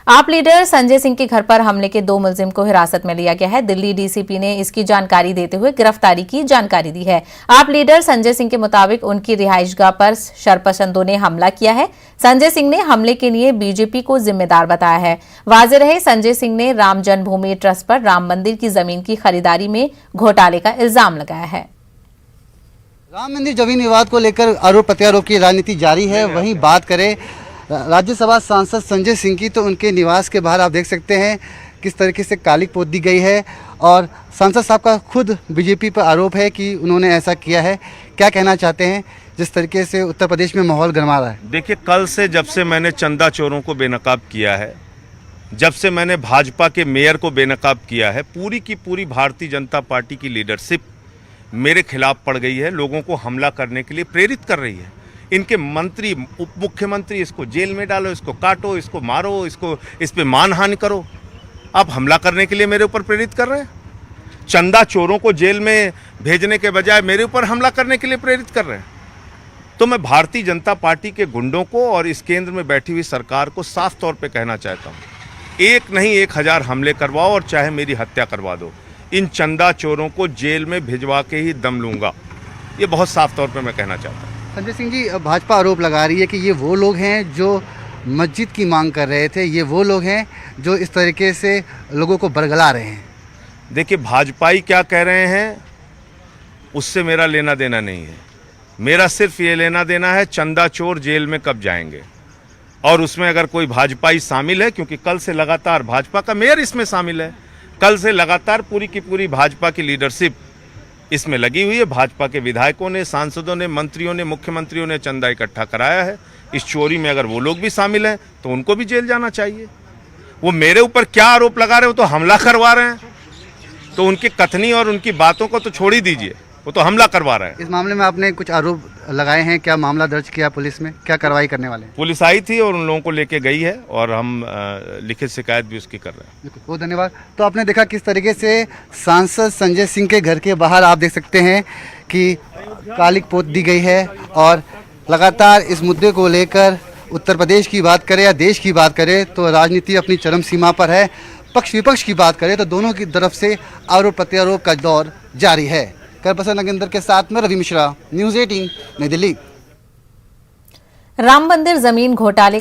आप लीडर संजय सिंह के घर पर हमले के 2 मुलजिम को हिरासत में लिया गया है। दिल्ली डीसीपी ने इसकी जानकारी देते हुए गिरफ्तारी की जानकारी दी है। आप लीडर संजय सिंह के मुताबिक उनकी रिहाइशगाह पर शरपसंदों ने हमला किया है। संजय सिंह ने हमले के लिए बीजेपी को जिम्मेदार बताया है। वाज़ेह रहे, संजय सिंह ने राम जन्मभूमि ट्रस्ट पर राम मंदिर की जमीन की खरीदारी में घोटाले का इल्जाम लगाया है। राम मंदिर जमीन विवाद को लेकर आरोप प्रत्यारोप की राजनीति जारी है। वहीं बात करें राज्यसभा सांसद संजय सिंह की, तो उनके निवास के बाहर आप देख सकते हैं किस तरीके से कालिक पोत दी गई है और सांसद साहब का खुद बीजेपी पर आरोप है कि उन्होंने ऐसा किया है। क्या कहना चाहते हैं जिस तरीके से उत्तर प्रदेश में माहौल गरमा रहा है? देखिए, कल से जब से मैंने चंदा चोरों को बेनकाब किया है, जब से मैंने भाजपा के मेयर को बेनकाब किया है, पूरी की पूरी भारतीय जनता पार्टी की लीडरशिप मेरे खिलाफ पड़ गई है। लोगों को हमला करने के लिए प्रेरित कर रही है। इनके मंत्री, उप मुख्यमंत्री, इसको जेल में डालो, इसको काटो, इसको मारो, इस पे मानहानि करो। आप हमला करने के लिए मेरे ऊपर प्रेरित कर रहे हैं। चंदा चोरों को जेल में भेजने के बजाय मेरे ऊपर हमला करने के लिए प्रेरित कर रहे हैं। तो मैं भारतीय जनता पार्टी के गुंडों को और इस केंद्र में बैठी हुई सरकार को साफ तौर पे कहना चाहता हूँ, एक नहीं 1000 हमले करवाओ और चाहे मेरी हत्या करवा दो, इन चंदा चोरों को जेल में भिजवा के ही दम लूंगा। ये बहुत साफ तौर पे मैं कहना चाहता हूँ। संजय सिंह जी, भाजपा आरोप लगा रही है कि ये वो लोग हैं जो मस्जिद की मांग कर रहे थे, ये वो लोग हैं जो इस तरीके से लोगों को बरगला रहे हैं। देखिए, भाजपाई क्या कह रहे हैं उससे मेरा लेना देना नहीं है। मेरा सिर्फ ये लेना देना है चंदा चोर जेल में कब जाएंगे, और उसमें अगर कोई भाजपाई शामिल है, क्योंकि कल से लगातार भाजपा का मेयर इसमें शामिल है, कल से लगातार पूरी की पूरी भाजपा की लीडरशिप इसमें लगी हुई है। भाजपा के विधायकों ने, सांसदों ने, मंत्रियों ने, मुख्यमंत्रियों ने चंदा इकट्ठा कराया है। इस चोरी में अगर वो लोग भी शामिल हैं तो उनको भी जेल जाना चाहिए। वो मेरे ऊपर क्या आरोप लगा रहे हो, तो हमला करवा रहे हैं, तो उनकी कथनी और उनकी बातों को तो छोड़ ही दीजिए, वो तो हमला करवा रहे हैं। इस मामले में आपने कुछ आरोप लगाए हैं, क्या मामला दर्ज किया पुलिस में, क्या कार्रवाई करने वाले हैं? पुलिस आई थी और उन लोगों को लेके गई है और हम लिखित शिकायत भी उसकी कर रहे हैं। बिल्कुल, बहुत धन्यवाद। तो आपने देखा किस तरीके से सांसद संजय सिंह के घर के बाहर आप देख सकते हैं कि कालिक पोत दी गई है और लगातार इस मुद्दे को लेकर उत्तर प्रदेश की बात करें या देश की बात करें तो राजनीति अपनी चरम सीमा पर है। पक्ष विपक्ष की बात करें तो दोनों की तरफ से आरोप प्रत्यारोप का दौर जारी है। करपसन नगेंद्र के साथ में रवि मिश्रा, न्यूज़ 18 नई दिल्ली। राम मंदिर जमीन घोटाले का